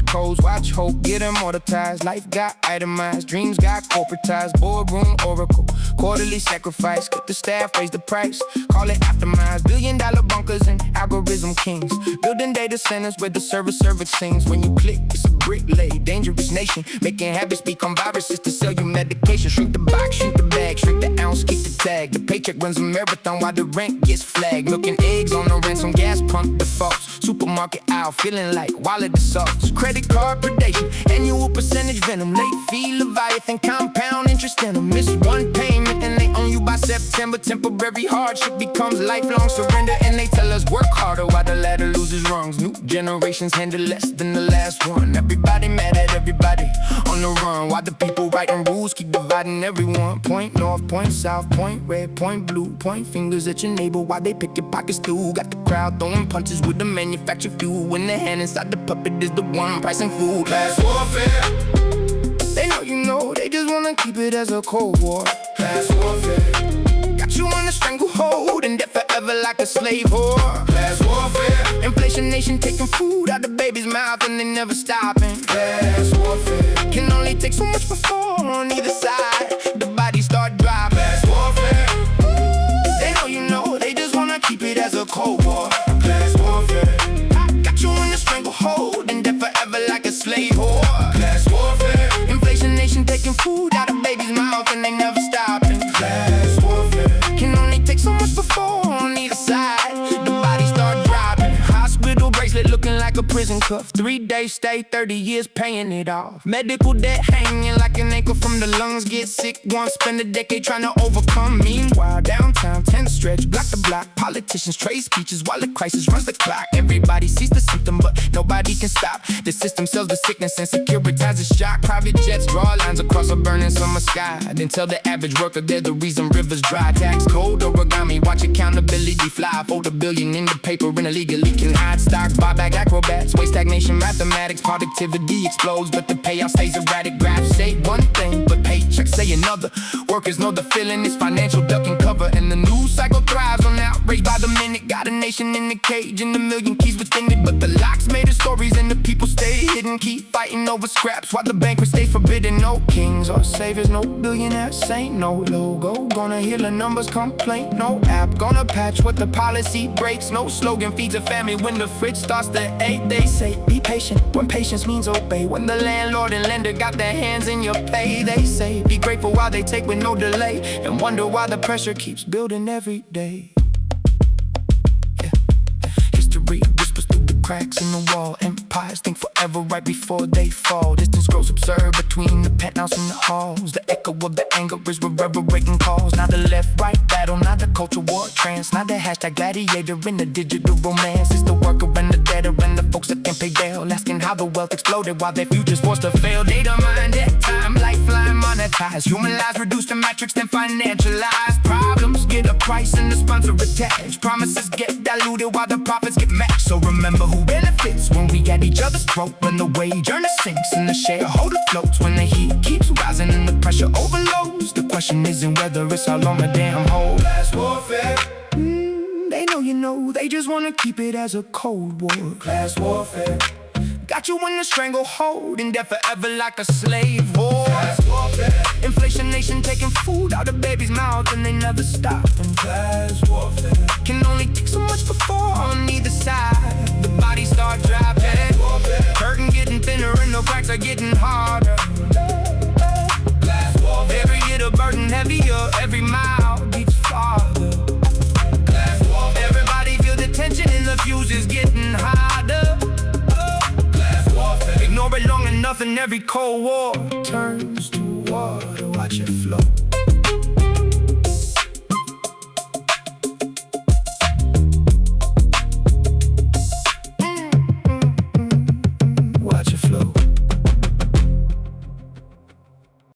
codes, watch hope, get immortalized. Life got itemized, dreams got corporatized. Boardroom oracle, quarterly sacrifice. Cut the staff, raise the price, call it optimized. $billion bunkers and algorithm kings. Building data centers where the server sings. When you click, it's a brick laid. Dangerous nation, making habits become viruses to sell you medication. Shrink the box, shrink the bag, shrink the ounce, keep the tag. The paycheck runs a marathon while the rent gets flagged. Milking eggs on the ransom, gas pump defaults. Supermarket aisle, feeling like wallet assaults. Credit card predation, annual percentage venom. Late fee, Leviathan, compound interest in them. Miss one payment and they own you by September. Temporary hardship becomes lifelong surrender. And they tell us work harder while the ladder loses rungs. New generations handle less than the last one. Everybody mad at everybody on the run, while the people writing rules keep dividing everyone. Point north, point south, point red, point blue. Point fingers at your neighbor while they pick your pockets too. Got the crowd throwing punches with the manufactured fuel, when the hand inside the puppet is the one pricing food. Class warfare, they know, they just wanna keep it as a cold war. Class warfare, got you on a stranglehold and death forever like a slave whore. Class warfare, inflation nation taking food out the baby's mouth and they never stopping. Class warfare, can only take so much before on either side the bodies start dropping. Class warfare, they know, they just wanna keep it as a cold war. Class warfare, got you in a stranglehold and death forever like a slave whore. Class warfare, inflation nation taking food out of baby's mouth and they never stopping. Class warfare, can only take so much before on either side the bodies start dropping. Hospital bracelet looking like a prison cuff. 3 days stay, 30 years paying it off. Medical debt hanging like an ankle from the lungs. Get sick once, spend a decade trying to overcome. Meanwhile, downtown, 10th stretch, block to block. Politicians trade speeches while the crisis runs the clock. Everybody sees the symptom, but nobody can stop. The system sells the sickness and securitizes shock. Private jets draw lines across a burning summer sky. Then tell the average worker they're the reason rivers dry. Tax code origami, watch accountability fly. Fold $1 billion in the paper and illegally can hide stock. Buyback acrobats, waste stagnation mathematics. Productivity explodes, but the payout stays erratic. Graphs say one thing, but paychecks say another. Workers know the feeling is financial duck and cover. And the news cycle thrives on outrage by the minute. Got a nation in the cage and a million keys within it. But the locks made of stories and the people stay hidden. Keep fighting over scraps while the banquet stays forbidden. No kings or saviors, no billionaire saint. No logo gonna hear the numbers complaint. No app gonna patch what the policy breaks. No slogan feeds a family when the fridge starts to ache. They say be patient when patience means obey. When the landlord and lender got their hands in your pay, they say be grateful while they take with no delay, and wonder why the pressure keeps building every day. History whispers through the cracks in the wall. Empires think forever right before they fall. Distance grows absurd between the penthouse and the halls. The echo of the anger is reverberating calls. Not the left-right battle, not the culture war trance, not the hashtag gladiator in the digital romance. It's the worker and the debtor and the folks that can pay bail, asking how the wealth exploded while their future's forced to fail. Data mined at time, lifeline monetized. Human lives reduced to metrics, then financialized. Problems get a price and the sponsor attached. Promises get diluted while the profits get matched. So remember who benefits when we at each other's throat. When the wage earner sinks and the shareholder floats. When the heat keeps rising and the pressure overloads. The question isn't whether it's all on the damn whole. Class warfare, they know, they just wanna keep it as a cold war. Class warfare, got you in a stranglehold and death forever like a slave whore. Class warfare, inflation nation taking food out of baby's mouth and they never stop. And class warfare, can only take so much before on either side the bodies start dropping. Curtain getting thinner and the cracks are getting harder. Class warfare, every year the burden heavier, every mile beats farther. Class warfare, everybody feel the tension and the fuse is getting harder. Ignore it long enough and every cold war turns to war.